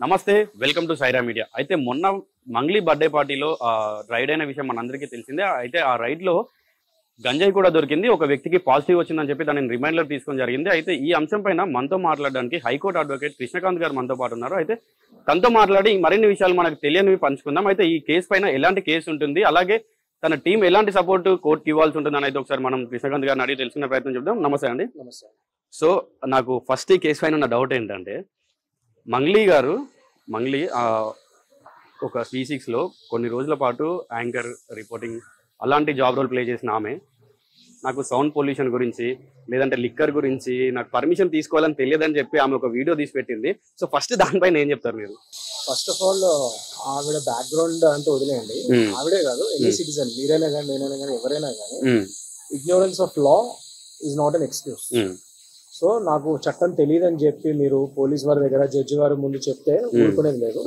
నమస్తే, welcome to Sye Raa media. అయితే మొన్న మంగ్లీ బర్త్డే పార్టీలో రైడ్ అయిన విషయం మనందరికీ తెలిసిందే. అయితే ఆ రైడ్లో గంజాయి కూడా దొరికింది. ఒక వ్యక్తికి పాజిటివ్ వచ్చిందని చెప్పి దానిని రిమైండర్ తీసుకోవడం జరిగింది. అయితే ఈ అంశం పైన మనతో మాట్లాడడానికి హైకోర్టు అడ్వకేట్ కృష్ణకాంత్ గారు మనతో పాటు ఉన్నారు. అయితే తనతో మాట్లాడి మరిన్ని విషయాలు మనకు తెలియనివి పంచుకుందాం. అయితే ఈ కేసు పైన ఎలాంటి కేసు ఉంటుంది, అలాగే తన టీం ఎలాంటి సపోర్ట్ కోర్టుకి ఇవ్వాల్సి ఉంటుందని అయితే ఒకసారి మనం కృష్ణకాంత్ గారిని అడిగి తెలుసుకునే ప్రయత్నం చేద్దాం. నమస్తే అండి. నమస్తే. సో నాకు ఫస్ట్ ఈ కేసు పైన ఉన్న డౌట్ ఏంటంటే, మంగ్లీ ఒక C6లో కొన్ని రోజుల పాటు యాంకర్, రిపోర్టింగ్ అలాంటి జాబ్ రోల్ ప్లే చేసిన ఆమె నాకు సౌండ్ పొల్యూషన్ గురించి లేదంటే లిక్కర్ గురించి నాకు పర్మిషన్ తీసుకోవాలని తెలియదని చెప్పి ఆమె ఒక వీడియో తీసి పెట్టింది. సో ఫస్ట్ దానిపైన ఏం చెప్తారు మీరు? ఫస్ట్ ఆఫ్ ఆల్ ఆవిడ బ్యాక్గ్రౌండ్ అంతా వదిలేయండి. ఆవిడే కాదు, ఎనీ సిటిజన్, మీరైనా కానీ నేనైనా కానీ ఎవరైనా కానీ ignorance of law is not an excuse. So నాకు చట్టం తెలియదని చెప్పి మీరు పోలీస్ వారి దగ్గర జడ్జి వారి ముందు చెప్తే ఊరుకునేది లేదు.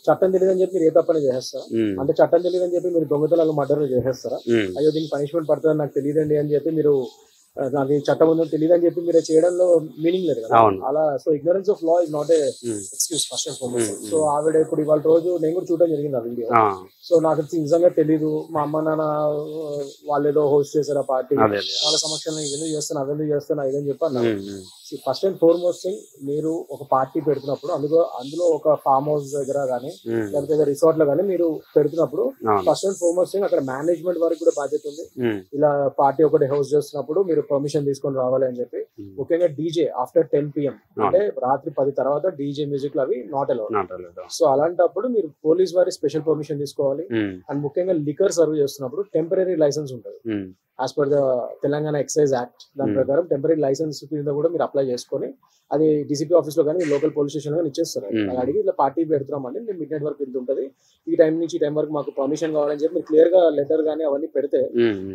చట్టం తెలియదని చెప్పి మీరు ఏ తప్పని చేసేస్తారా? అంటే చట్టం తెలియదని చెప్పి మీరు దొంగతనాలు మర్డర్లు చేసేస్తారా? అయ్యో దీనికి పనిష్మెంట్ పడుతుందని నాకు తెలియదండి అని చెప్పి మీరు, నాకు చట్టం ఉందని తెలియదని చెప్పి మీరు చేయడంలో మీనింగ్ లేదు కదా అలా. So ignorance of law is not a excuse first and foremost. So ఆవిడ ఇప్పుడు ఇవాళ రోజు నేను కూడా చూడడం జరిగింది ఆ వీడియో. సో నాకు నిజంగా తెలీదు, మా అమ్మ నాన్న వాళ్ళు ఏదో హోస్ట్ చేశారు ఆ పార్టీ, వాళ్ళ సమక్షంలో ఇవన్నీ చేస్తాను అవెందుకు చేస్తాను ఇదని చెప్పాను. ఫస్ట్ అండ్ ఫార్మోస్ట్ థింగ్, మీరు ఒక పార్టీ పెడుతున్నప్పుడు అందులో ఒక ఫామ్ హౌస్ దగ్గర కానీ లేకపోతే రిసార్ట్ లో కానీ మీరు పెడుతున్నప్పుడు ఫస్ట్ అండ్ ఫార్మోస్ట్ థింగ్ అక్కడ మేనేజ్మెంట్ వారికి కూడా బాధ్యత ఉంది. ఇలా పార్టీ ఒకటి హోస్ట్ చేస్తున్నప్పుడు మీరు పర్మిషన్ తీసుకొని రావాలి అని చెప్పి. ముఖ్యంగా డీజే ఆఫ్టర్ 10 PM అంటే రాత్రి 10 తర్వాత డీజే మ్యూజిక్ లో అవి నాట్ అలౌడ్. సో అలాంటప్పుడు మీరు పోలీస్ వారి స్పెషల్ పర్మిషన్ తీసుకోవాలి. అండ్ ముఖ్యంగా లిక్కర్ సర్వ్ చేస్తున్నప్పుడు టెంపరరీ లైసెన్స్ ఉంటుంది. As per the Telangana excise act దాని ప్రకారం టెంపరీ లైసెన్స్ కింద కూడా మీరు అప్లై చేసుకొని అది డీసీపీ ఆఫీస్ లో కానీ లోకల్ పోలీస్ స్టేషన్ లో ఇచ్చేస్తారు. అది అడిగి ఇలా పార్టీ పెడుతున్నామండి, మేము మిడ్ నైట్ వరకు ఇంత ఉంటుంది, ఈ టైం నుంచి ఈ టైం వరకు మాకు పర్మిషన్ కావాలని చెప్పి మీరు క్లియర్ గా లెటర్ కానీ అవన్నీ పెడితే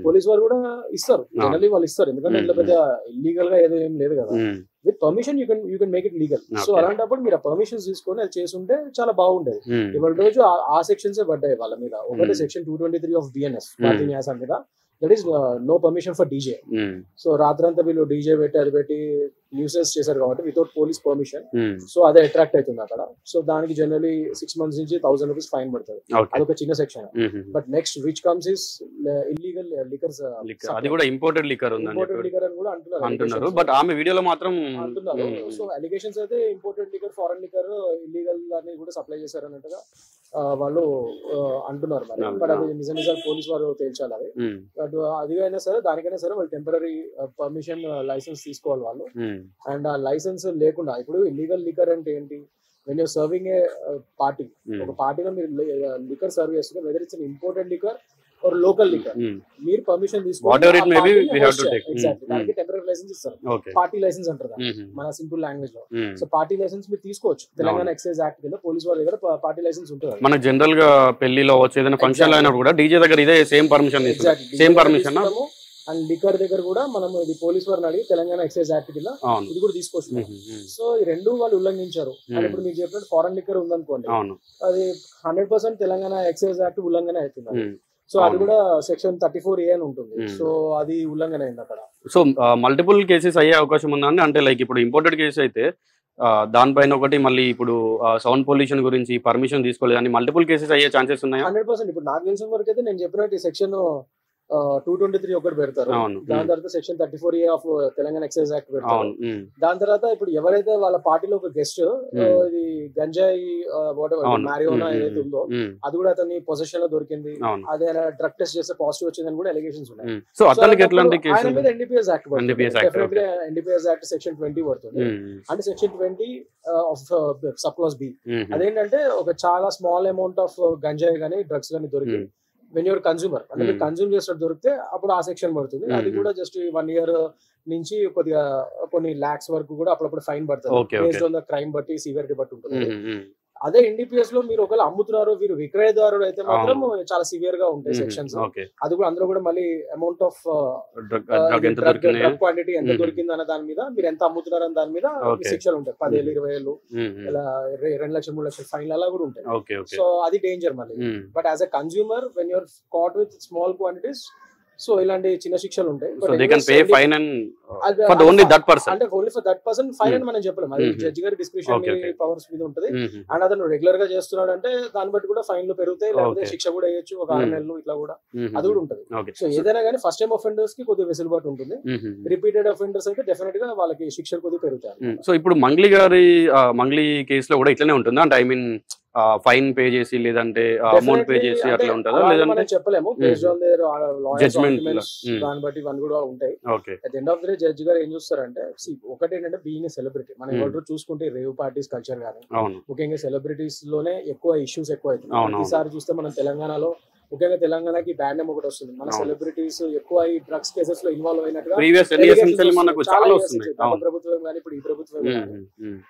పోలీస్ వారు కూడా చాలా జనరల్లీ వాళ్ళు ఇస్తారు. ఎందుకంటే ఇంట్లో పెద్ద ఇల్లీగల్ గా ఏదో ఏం లేదు కదా. With permission you can make it legal. So అలాంటప్పుడు మీరు ఆ పర్మిషన్స్ తీసుకొని అది చేసుంటే చాలా బాగుండేది. ఇవాళ రోజు ఆ సెక్షన్స్ పడ్డాయి వాళ్ళ మీద. ఒకటి సెక్షన్ 223 ఆఫ్ BNS పార్టీ న్యాసం మీద, that is no permission for DJ. So రాత్రంతా వీళ్ళు డీజే పెట్టి అది పెట్టి న్యూసెస్ చేశారు కాబట్టి వితౌట్ పోలీస్ పర్మిషన్. సో అదే అట్రాక్ట్ అవుతుంది అక్కడ. సో దానికి జనరలీ 6 months నుంచి 1000 rupees ఫైన్ పడుతుంది. అదొక చిన్న section. But next which comes is illegal liquors. అది కూడా ఇంపోర్టెడ్ లిక్కర్ ఉంది, ఇంపోర్టెడ్ లిక్కర్ అని కూడా అంటున్నారు. బట్ ఆమె వీడియోలో మాత్రం అంటున్నారు. సో అలిగేషన్స్ అయితే imported liquor, foreign liquor illegal అని కూడా సప్లై చేశారు అన్నట్టుగా వాళ్ళు అంటున్నారు. మరి బట్ అది నిజాలు పోలీస్ వారు తేల్చాలి అది. బట్ అది అయినా సరే దానికైనా సరే వాళ్ళు టెంపరరీ పర్మిషన్ లైసెన్స్ తీసుకోవాలి వాళ్ళు. అండ్ ఆ లైసెన్స్ లేకుండా ఇప్పుడు ఇల్లీగల్ లిక్కర్ అంటే ఏంటి? When you're serving a party, ఒక పార్టీలో మీరు లిక్కర్ సర్వ్ చేస్తుంటే whether it's imported liquor or local liquor, మీరు పర్మిషన్ తీసుకోవాలి. దానికి టెంపరరీ లైసెన్స్ ఇస్తారు, పార్టీ లైసెన్స్ అంటారు మన సింపుల్ లాంగ్వేజ్ లో. సో పార్టీ లైసెన్స్ మీరు తీసుకోవచ్చు. తెలంగాణ ఎక్సైజ్ యాక్ట్ కింద పోలీస్ వాళ్ళ దగ్గర పార్టీ లైసెన్స్ ఉంటుంది. మన జనరల్ గా పెళ్లిలో వచ్చేదైనా ఫంక్షన్ అయినప్పుడు కూడా డీజే దగ్గర ఇదే సేమ్ పర్మిషన్. అండ్ లిక్కర్ దగ్గర కూడా మనం ఇది పోలీస్ వారిని అడిగి తెలంగాణ ఎక్సైజ్ యాక్ట్ కింద ఇది కూడా తీసుకోవచ్చు. సో ఈ రెండు వాళ్ళు ఉల్లంఘించారు. అండ్ ఇప్పుడు మీరు చెప్పినట్టు ఫారెన్ లిక్కర్ ఉందనుకోండి, అది 100% తెలంగాణ ఎక్సైజ్ యాక్ట్ ఉల్లంఘన అవుతుంది. సో అది కూడా సెక్షన్ 34A అని ఉంటుంది. సో అది ఉల్లంఘన అయింది అక్కడ. సో మల్టిపుల్ కేసెస్ అయ్యే అవకాశం ఉందండి. అంటే లైక్ ఇప్పుడు ఇంపోర్టెడ్ కేసు అయితే దానిపైన ఒకటి, మళ్ళీ ఇప్పుడు సౌండ్ పొల్యూషన్ గురించి పర్మిషన్ తీసుకోలేదు అని మల్టిపుల్ కేసెస్ అయ్యే ఛాన్సెస్ ఉన్నాయి. 100%. ఇప్పుడు నాకు తెలిసిన వరకు అయితే నేను చెప్పినట్టు ఈ సెక్షన్ 223 ఒకటి పెడతారు. దాని తర్వాత section 34A of Telangana excise act పెడతారు. దాని తర్వాత ఇప్పుడు ఎవరైతే వాళ్ళ పార్టీలో ఒక గెస్ట్ ఇది గంజాయి మ్యారియోనా ఏదైతే ఉందో అది కూడా అతని పొజిషన్ లో దొరికింది, అదే డ్రగ్ టెస్ట్ చేస్తే పాజిటివ్ వచ్చిందని కూడా ఎలిగేషన్స్ ఉన్నాయి. సో అతనికి ఎట్లాంటి ఆయన మీద NDPS యాక్ట్ పడుతుంది. NDPS యాక్ట్ సెక్షన్ 20 పడుతుంది. అంటే section 20 of sub class B అదేంటంటే ఒక చాలా స్మాల్ అమౌంట్ ఆఫ్ గంజాయి కానీ డ్రగ్స్ కానీ దొరికి వెన్ యువర్ కన్స్యూమర్ అంటే మీరు కన్స్యూమ్ చేసినట్టు దొరికితే అప్పుడు ఆ సెక్షన్ పడుతుంది. అది కూడా జస్ట్ 1 year నుంచి కొద్దిగా కొన్ని lakhs వరకు కూడా అప్పుడప్పుడు ఫైన్ పడుతుంది. బేస్డ్ ఆన్ ద క్రైమ్ బట్టి, సివియారిటీ బట్టి ఉంటుంది. అదే NDPS లో మీరు ఒకవేళ అమ్ముతున్నారు, వీరు విక్రయదారుడు అయితే మాత్రం చాలా సివియర్ గా ఉంటాయి సెక్షన్స్. అది కూడా అందులో కూడా మళ్ళీ అమౌంట్ ఆఫ్ డ్రగ్ క్వాంటిటీ ఎంత దొరికింది అన్న దాని మీద, మీరు ఎంత అమ్ముతున్నారు అన్న దాని మీద శిక్షలు ఉంటాయి. 10,000, 20,000 ఇలా 2 లక్షలు 3 లక్షలు ఫైన్ అలా కూడా ఉంటాయి. సో అది డేంజర్ మళ్ళీ. But as a consumer when you're caught with small quantities, so ఇలాంటి చిన్న శిక్షలు ఉంటాయి. ఓన్లీ దట్ పర్సన్, అంటే only for that person fine అని మనం చెప్పలేము. అది జడ్జి గారి డిస్క్రిప్షన్ పవర్స్ మీద ఉంటుంది. అండ్ అతను రెగ్యులర్ గా చేస్తున్నాడు అంటే దాన్ని బట్టి కూడా ఫైన్లు పెరుగుతాయి, లేకపోతే శిక్ష కూడా వేయొచ్చు, ఒక 6 నెలలు ఇట్లా కూడా అది కూడా ఉంటుంది. సో ఏదైనా కానీ ఫస్ట్ టైం అఫెండర్స్ కి కొద్దిగా వెసులుబాటు ఉంటుంది. రిపీటెడ్ అఫెండర్స్ అయితే డెఫినెట్ గా వాళ్ళకి శిక్షలు కొద్దిగా పెరుగుతాయి. సో ఇప్పుడు మంగ్లీ కేసులో కూడా ఇట్లనే ఉంటుంది అంటే ఐ మీన్ ఫైన్ పే చేసి లేదంటే అమౌంట్ పే చేసి అట్లా ఉంటుందా, లేదంటే చెప్పలేము. దాన్ని బట్టి ఇవన్నీ కూడా ఉంటాయి. At the end of the day judge గారు ఏం చూస్తారంటే ఒకటి ఏంటంటే బీయింగ్ సెలబ్రిటీ మనం ఎవరు చూసుకుంటే రేవ్ పార్టీస్ కల్చర్ కానీ ముఖ్యంగా సెలబ్రిటీస్ లోనే ఎక్కువ ఇష్యూస్ ఎక్కువ అవుతుంది. ఈసారి చూస్తే మనం తెలంగాణలో ముఖ్యంగా తెలంగాణకి బ్యాన్ నేమ్ ఒకటి వస్తుంది. మన సెలబ్రిటీస్ ఎక్కువ ఈ డ్రగ్స్ కేసెస్ లో ఇన్వాల్వ్ అయినట్టుగా ప్రభుత్వం కానీ ఇప్పుడు ఈ ప్రభుత్వం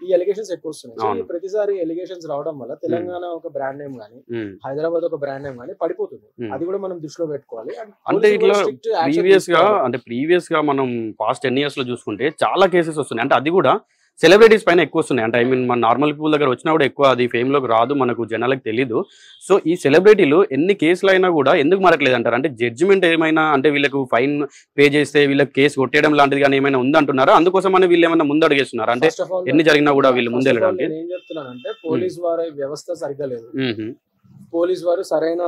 ఈ ఎలిగేషన్స్ ఎక్కువ వస్తున్నాయి. సో ప్రతిసారి ఎలిగేషన్స్ రావడం వల్ల తెలంగాణ ఒక బ్రాండ్ నేమ్ గానీ హైదరాబాద్ ఒక బ్రాండ్ నేమ్ గానీ పడిపోతుంది. అది కూడా మనం దృష్టిలో పెట్టుకోవాలి. అంటే ఇట్లా ప్రీవియస్ గా మనం పాస్ట్ 10 years లో చూసుకుంటే చాలా కేసెస్ వస్తున్నాయి. అంటే అది కూడా సెలబ్రిటీస్ పైన ఎక్కువ వస్తున్నాయి. అంటే ఐ మీన్ మన నార్మల్ పీపుల్ దగ్గర వచ్చినా కూడా ఎక్కువ అది ఫేమ్ లోకి రాదు, మనకు జనాలకు తెలీదు. సో ఈ సెలబ్రిటీలు ఎన్ని కేసులు అయినా కూడా ఎందుకు మారట్లేదు అంటారు? అంటే జడ్జిమెంట్ ఏమైనా అంటే వీళ్ళకు ఫైన్ పే చేస్తే వీళ్ళకి కేసు కొట్టేయడం లాంటిది కానీ ఏమైనా ఉందంటున్నారా? అందుకోసం అని వీళ్ళు ఏమైనా ముందు అడిగేస్తున్నారు? అంటే ఎన్ని జరిగినా కూడా వీళ్ళు ముందు వెళ్ళడానికి ఏం చెప్తున్నానంటే పోలీస్ వారి వ్యవస్థ సరిగ్గా లేదు. పోలీస్ వారు సరైన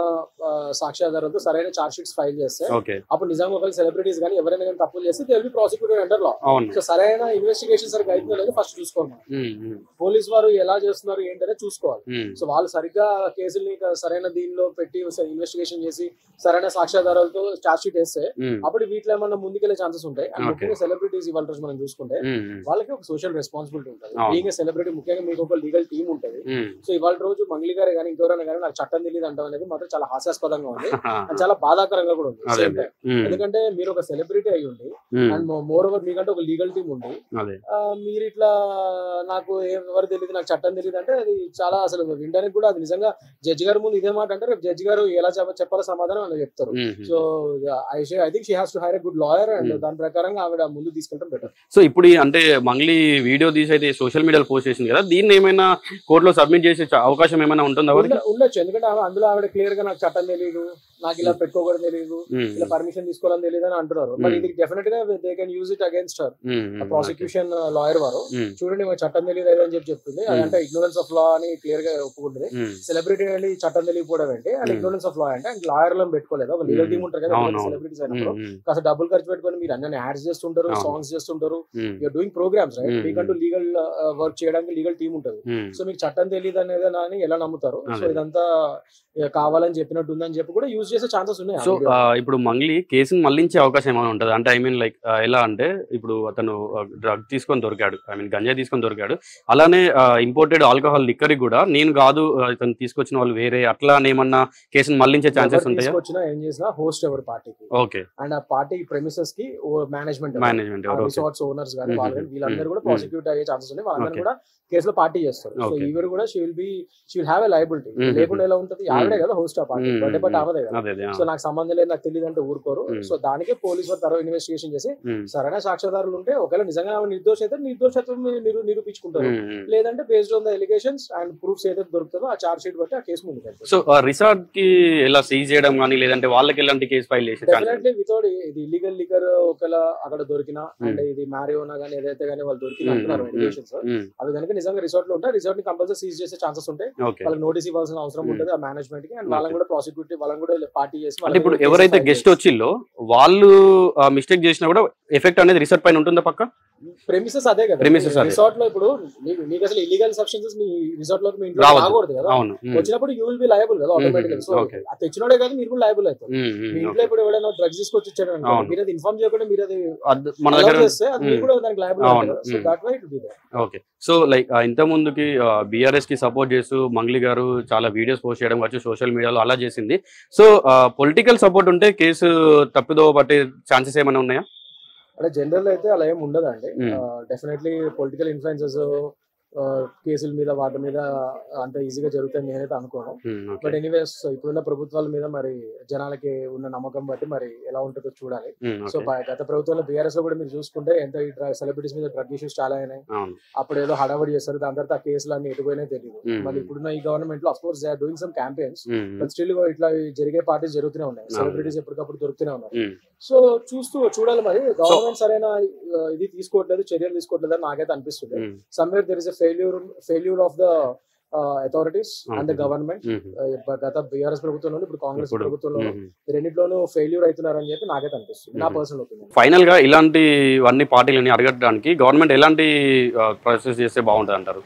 సాక్ష్యాధారాలతో సరైన చార్జ్ షీట్స్ ఫైల్ చేస్తే అప్పుడు నిజంగా ఒకవేళ సెలబ్రిటీస్ కానీ ఎవరైనా కానీ తప్పులు చేస్తే they will be prosecuted under law. So సరైన ఇన్వెస్టిగేషన్ సరిగ్గా అవుతుందో లేదో ఫస్ట్ చూసుకోవాలి. పోలీస్ వారు ఎలా చేస్తున్నారు ఏంటనే చూసుకోవాలి. సో వాళ్ళు సరిగ్గా కేసుల్ని సరైన దీనిలో పెట్టి ఇన్వెస్టిగేషన్ చేసి సరైన సాక్ష్యాధారాలతో చార్జ్ షీట్ వేస్తే అప్పుడు వీటిలో ఏమన్నా ముందుకెళ్లే ఛాన్సెస్ ఉంటాయి. అండ్ ముఖ్యంగా సెలబ్రిటీస్ ఇవాళ రోజు మనం చూసుకుంటే వాళ్ళకి ఒక సోషల్ రెస్పాన్సిబిలిటీ ఉంటుంది. బీయింగ్ సెలబ్రిటీ ముఖ్యంగా మీకు ఒక లీగల్ టీమ్ ఉంటుంది. సో ఇవాళ రోజు మంగ్లీ గారే కానీ ఇంకెవరైనా కానీ నాకు చట్టం తెలియదు అంటాం అనేది మాత్రం చాలా హాస్యాస్పదంగా ఉంది, చాలా బాధాకరంగా కూడా ఉంది. ఎందుకంటే మీరు ఒక సెలబ్రిటీ అయి ఉండి అండ్ మోర్ ఓవర్ మీకంటే ఒక లీగల్ టీమ్ ఉంది, మీరు ఇట్లా నాకు ఎవరు తెలియదు నాకు చట్టం తెలియదు అంటే అది చాలా అసలు వినడానికి కూడా అది నిజంగా జడ్జి గారి ముందు ఇదే మాట అంటే రేపు జడ్జి గారు ఎలా చెప్పాలో సమాధానం అని చెప్తారు. So I think she has to hire a good lawyer and దాని ప్రకారంగా ఆవిడ ముందు తీసుకెళ్ళడం బెటర్. సో ఇప్పుడు అంటే మంగ్లీ వీడియో తీసి అయితే సోషల్ మీడియాలో పోస్ట్ చేసింది కదా, దీన్ని ఏమైనా కోర్టులో సబ్మిట్ చేసే అవకాశం ఏమైనా ఉంటుందా? ఉండొచ్చు, ఎందుకంటే అందులో ఆవిడ క్లియర్ గా నాకు చట్టం తెలియదు, నాకు ఇలా పెట్టుకోకూడదు తెలియదు, ఇలా పర్మిషన్ తీసుకోవాలని తెలియదు అని అంటున్నారు. మరి ఇది డెఫినెట్ గా they can use it against her. Prosecution lawyer వారు చూడండి మాకు చట్టం తెలియదు అని చెప్తుంది, అదంటే ఇగ్నోరెన్స్ ఆఫ్ లా అని క్లియర్ గా ఒప్పుకుంటుంది. సెలబ్రిటీ అంటే చట్టం తెలియకపోవడం ఏంటి అండ్ ఇగ్నోరెన్స్ ఆఫ్ లా అంటే అండ్ లాయర్ లో పెట్టుకోలేదు. ఒక లీగల్ టీమ్ ఉంటారు కదా సెలబ్రిటీస్ అయినప్పుడు కాస్త డబ్బులు ఖర్చు పెట్టుకొని మీరు అన్ని యాడ్స్ చేస్తుంటారు, సాంగ్స్ చేస్తుంటారు, యూఆర్ డూయింగ్ ప్రోగ్రామ్స్ రైట్. మీకంటూ లీగల్ వర్క్ చేయడానికి లీగల్ టీమ్ ఉంటుంది. సో మీకు చట్టం తెలియదు అనేది అని ఎలా నమ్ముతారు? సో ఇదంతా కావాలని చెప్పినట్టు ఉందని చెప్పి కూడా యూజ్ చేసే ఛాన్సెస్ ఉన్నాయి. సో ఇప్పుడు మంగ్లీ కేసును మళ్లించే అవకాశం ఏమైనా ఉంటుంది? అంటే ఐ మీన్ లైక్ ఎలా అంటే ఇప్పుడు అతను డ్రగ్ తీసుకొని దొరికాడు, ఐ మీన్ గంజాయి తీసుకొని దొరికాడు, అలానే ఇంపోర్టెడ్ ఆల్కహాల్ లిక్కర్ కూడా నేను కాదు ఇతను తీసుకొచ్చిన వాళ్ళు వేరే అట్లా ఏమన్నా కేసును మళ్లించే ఛాన్సెస్ ఉంటాయి? తీసుకొచ్చినా ఏం చేసినా హోస్ట్ ఎవరు పార్టీకి, ఓకే, అండ్ ఆ పార్టీ ప్రెమిసెస్ కి మేనేజ్మెంట్ రిసార్ట్స్ ఓనర్స్ కానీ వాళ్ళు వీళ్ళందరూ కూడా ప్రాసిక్యూట్ అయ్యే ఛాన్సెస్ ఉన్నాయి. వాళ్ళందరూ కూడా కేసులో పార్టీ చేస్తారు. సో ఈవిడ కూడా she will have a liability. లేకుండా ఎలా ఉంటుంది? ఆవిడే కదా హోస్ట్ ఆ పార్టీ, బర్త్డే పార్టీ ఆమెదే కదా. సో నాకు సంబంధం లేదు నాకు తెలియదు అంటే ఊరుకోరు. సో దానికే పోలీసు వారు తర్వాత ఇన్వెస్టిగేషన్ చేసి సరైన సాక్ష్యాధారాలు ఉంటే ఒకవేళ నిజంగా ఆమె నిర్దోష అయితే నిర్దోషత్వం నిరూపించుకుంటారు, లేదంటే based on the allegations and proofs ఏదైతే దొరుకుతుందో ఆ చార్జ్ షీట్ బట్టి ఆ కేసు ముందుకు వెళ్తుంది. సో రిసార్ట్ కి ఎలా సీజ్ చేయడం కానీ లేదంటే వాళ్ళకి ఎలాంటి కేసు ఫైల్ చేసి డెఫినెట్లీ వితౌట్ ఇది ఇల్లీగల్ లిక్కర్ ఒకవేళ అక్కడ దొరికినా అండ్ ఇది మ్యారియోనా కానీ ఏదైతే కానీ వాళ్ళు దొరికిన అంటున్నారు ఎలిగేషన్స్, అవి కనుక నిజంగా రిసార్ట్ లో ఉంటాయి రిసార్ట్ ని కంపల్సరీ సీజ్ చేసే ఛాన్సెస్ ఉంటాయి. వాళ్ళకి నోటీస్ ఇవ్వాల్సిన అవసరం ఉంటుంది ఆ మేనేజ్మెంట్ కి, అండ్ వాళ్ళని కూడా ప్రాసిక్యూట్ వాళ్ళని కూడా పార్టీ చేసి. అంటే ఇప్పుడు ఎవరైతే గెస్ట్ వచ్చిల్లో వాళ్ళు మిస్టేక్ చేసినా కూడా ఎఫెక్ట్ అనేది రిసార్ట్ పైన ఉంటుందా? పక్క ప్రెమిసెస్ అదే కదా, రిసార్ట్ లో ఇప్పుడు మీకు అసలు ఇల్లీగల్ సబ్స్టెన్సెస్ మీ రిసార్ట్ లోకి మీ ఇంట్లో రాకూడదు కదా, వచ్చినప్పుడు యూ విల్ బి లయబుల్ కదా ఆటోమేటికల్. సో అది తెచ్చినోడే కాదు మీరు కూడా లయబుల్ అవుతారు. మీ ఇంట్లో ఇప్పుడు ఎవరైనా డ్రగ్స్ తీసుకొచ్చి ఇచ్చారు మీరు అది ఇన్ఫార్మ్ చేయకుండా మీరు అది చేస్తే అది మీరు కూడా దానికి లయబుల్ అవుతారు. So that why it be there. Okay, so like ఇంత ముందుకి బీఆర్ఎస్ కి సపోర్ట్ చేస్తూ మంగ్లీ గారు చాలా వీడియోస్ పోస్ట్ చేయడం వచ్చి సోషల్ మీడియాలో అలా చేసింది. సో పొలిటికల్ సపోర్ట్ ఉంటే కేసు తప్పిదో పట్టే ఛాన్సెస్ ఏమైనా ఉన్నాయా? అంటే జనరల్ అయితే అలా ఏమి ఉండదండి. డెఫినెట్లీ పొలిటికల్ ఇన్ఫ్లుయెన్సెస్ కేసుల మీద వాటి మీద అంత ఈజీగా జరుగుతాయని నేనైతే అనుకోను. బట్ ఎనీవేస్ ఇప్పుడున్న ప్రభుత్వాల మీద మరి జనాలకి ఉన్న నమ్మకం బట్టి మరి ఎలా ఉంటుందో చూడాలి. సో గత ప్రభుత్వంలో బీఆర్ఎస్ లో కూడా మీరు చూసుకుంటే ఎంత సెలబ్రిటీస్ మీద డ్రగ్ ఇష్యూస్ చాలా అయినాయి. అప్పుడు ఏదో హడావడి చేస్తారు, దాని తర్వాత ఆ కేసులు అన్ని ఎటుపోయినా తెలియదు. మళ్ళీ ఇప్పుడున్న ఈ గవర్నమెంట్ లో of course they are doing some campaigns, but still ఇట్లా జరిగే పార్టీస్ జరుగుతూనే ఉన్నాయి, సెలబ్రిటీస్ ఎప్పటికప్పుడు దొరుకుతూనే ఉన్నాయి. సో చూడాలి మరి గవర్నమెంట్ సరైన ఇది తీసుకోవట్లేదు, చర్యలు తీసుకోవట్లేదు అని నాకైతే అనిపిస్తుంది. Somewhere there is a failure of the authorities and the government. గత బీఆర్ఎస్ ప్రభుత్వంలో ఇప్పుడు కాంగ్రెస్ ప్రభుత్వంలో రెండిట్లోనూ ఫెయిల్యూర్ అవుతున్నారని చెప్పి నాకైతే అనిపిస్తుంది, నా పర్సనల్ ఒపీనియన్. ఫైనల్ గా ఇలాంటివన్నీ పార్టీలని అడగడానికి గవర్నమెంట్ ఎలాంటి ప్రాసెస్ చేస్తే బాగుంటుంది అంటారు?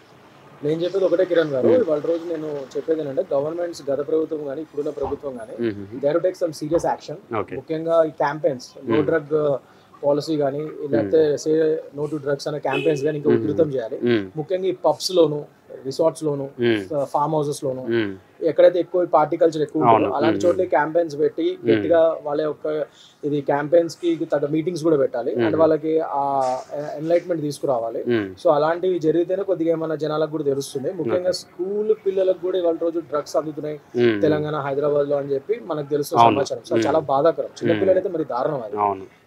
నేను చెప్పేది ఒకటే కిరణ్ గారు, ఇవాళ రోజు నేను చెప్పేది ఏంటంటే గవర్నమెంట్స్ గత ప్రభుత్వం కానీ ఇప్పుడున్న ప్రభుత్వం కానీ they have to take some serious action. ముఖ్యంగా ఈ క్యాంపెయిన్స్ నో డ్రగ్ పాలసీ కానీ లేకపోతే సే నో టు డ్రగ్స్ అనే క్యాంపెయిన్స్ కానీ ఇంకా ఉధృతం చేయాలి. ముఖ్యంగా ఈ పబ్స్ లోను, రిసార్ట్స్ లోను, ఫార్మ్ హౌసెస్ లోను ఎక్కడైతే ఎక్కువ పార్టీ కల్చర్ ఎక్కువ ఉంటుందో అలాంటి చోట్ల క్యాంపెయిన్స్ పెట్టి గట్టిగా వాళ్ళ యొక్క ఇది క్యాంపెయిన్స్ కి తగ్గ మీటింగ్స్ కూడా పెట్టాలి అండ్ వాళ్ళకి ఆ ఎన్లైట్మెంట్ తీసుకురావాలి. సో అలాంటివి జరిగితేనే కొద్దిగా ఏమైనా జనాలకు కూడా తెలుస్తుంది. ముఖ్యంగా స్కూల్ పిల్లలకు కూడా ఇవాళ రోజు డ్రగ్స్ అందుతున్నాయి తెలంగాణ, హైదరాబాద్ లో అని చెప్పి మనకు తెలుస్తున్న సమాచారం. సో చాలా బాధాకరం. చిన్నపిల్లలు అయితే మరి దారుణం అది.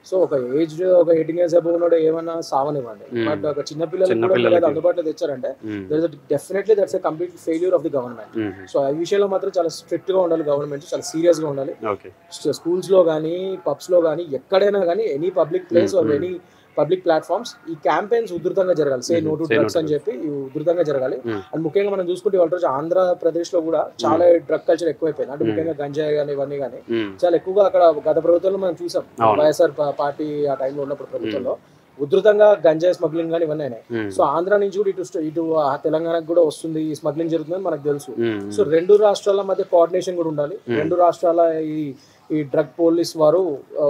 సో ఒక ఏజ్ ఒక 18 years అబౌవ్ ఉన్నాడు ఏమన్నా సావనివ్వండి, బట్ ఒక చిన్న పిల్లలు అందుబాటులో తెచ్చారంటే definitely that's a complete failure of the government. So ఈ విషయంలో మాత్రం చాలా స్ట్రిక్ట్ గా ఉండాలి గవర్నమెంట్, చాలా సీరియస్ గా ఉండాలి. స్కూల్స్ లో కానీ పబ్స్ లో కానీ ఎక్కడైనా కానీ any public place or any public platforms ఈ క్యాంపెయిన్స్ ఉధృతంగా జరగాలి. సే నో టు డ్రగ్స్ అని చెప్పి ఉధృతంగా జరగాలి. అండ్ ముఖ్యంగా మనం చూసుకుంటే వాళ్ళ రోజు ఆంధ్రప్రదేశ్ లో కూడా చాలా డ్రగ్ కల్చర్ ఎక్కువైపోయింది. అంటే ముఖ్యంగా గంజాయి కానీ ఇవన్నీ కానీ చాలా ఎక్కువగా అక్కడ గత ప్రభుత్వంలో మనం చూసాం. వైఎస్ఆర్ పార్టీ ఆ టైంలో ఉన్నప్పుడు ప్రభుత్వంలో ఉధృతంగా గంజాయి స్మగ్లింగ్ కానీ ఇవన్నీ అయినాయి. సో ఆంధ్ర నుంచి కూడా ఇటు తెలంగాణకు కూడా వస్తుంది ఈ స్మగ్లింగ్ జరుగుతుందని మనకు తెలుసు. సో రెండు రాష్ట్రాల మధ్య కోఆర్డినేషన్ కూడా ఉండాలి. రెండు రాష్ట్రాల ఈ డ్రగ్ పోలీస్ వారు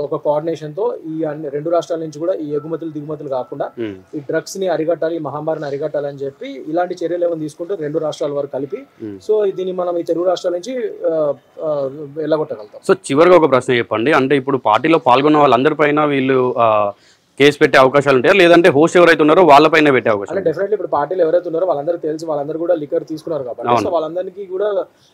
ఒక కోఆర్డినేషన్ తో ఈ రెండు రాష్ట్రాల నుంచి కూడా ఈ ఎగుమతులు దిగుమతులు కాకుండా ఈ డ్రగ్స్ ని అరికట్టాలి, ఈ మహమ్మారిని అరికట్టాలని చెప్పి ఇలాంటి చర్యలు ఏమైనా తీసుకుంటే రెండు రాష్ట్రాల వారు కలిపి సో దీన్ని మనం ఈ తెలుగు రాష్ట్రాల నుంచి వెళ్ళగొట్టగలుగుతాం. సో చివరిగా ఒక ప్రశ్న చెప్పండి, అంటే ఇప్పుడు పార్టీలో పాల్గొన్న వాళ్ళందరిపైన వీళ్ళు కేసు పెట్టే అవకాశాలు ఉంటాయా, లేదంటే హోస్ట్ ఎవరైతే ఉన్నారో వాళ్ళపైన పెట్టే అవకాశం? అంటే డెఫినెట్లీ ఇప్పుడు పార్టీలు ఎవరైతే ఉన్నారో వాళ్ళందరూ తెలుసు, వాళ్ళందరూ కూడా లిక్కర్ తీసుకున్నారు కాబట్టి సో వాళ్ళందరికీ కూడా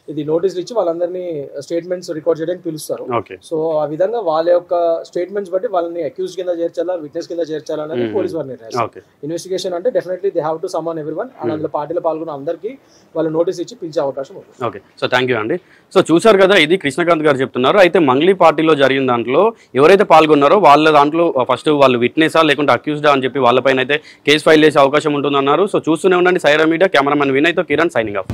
ఇది నోటీసులు ఇచ్చి వాళ్ళందరినీ స్టేట్మెంట్స్ రికార్డ్ చేయడానికి పిలుస్తారు. సో ఆ విధంగా వాళ్ళ యొక్క స్టేట్మెంట్స్ బట్టి వాళ్ళని అక్యూజ్ కింద చేర్చాలా, విట్నెస్ కింద చేర్చాలా అనేది పోలీస్ వారు నిర్ణయిస్తారు. ఇన్వెస్టిగేషన్ అంటే definitely they have to someone everyone and అందులో పార్టీలో పాల్గొన్న అందరికీ వాళ్ళు నోటీస్ ఇచ్చి పిలిచే అవకాశం ఉంటుంది. ఓకే, సో థ్యాంక్ యూ అండి. సో చూసారు కదా, ఇది కృష్ణకాంత్ గారు చెప్తున్నారు. అయితే మంగ్లీ పార్టీలో జరిగిన దాంట్లో ఎవరైతే పాల్గొన్నారో వాళ్ళ దాంట్లో ఫస్ట్ వాళ్ళు విట్నెసా లేకుంటే అక్యూజ్డా అని చెప్పి వాళ్ళపైన అయితే కేసు ఫైల్ చేసే అవకాశం ఉంటుందన్నారు. సో చూస్తూనే ఉండండి సైరా మీడియా. కెమెరామెన్ వినయ్తో కిరణ్ సైనింగ్ ఆఫ్.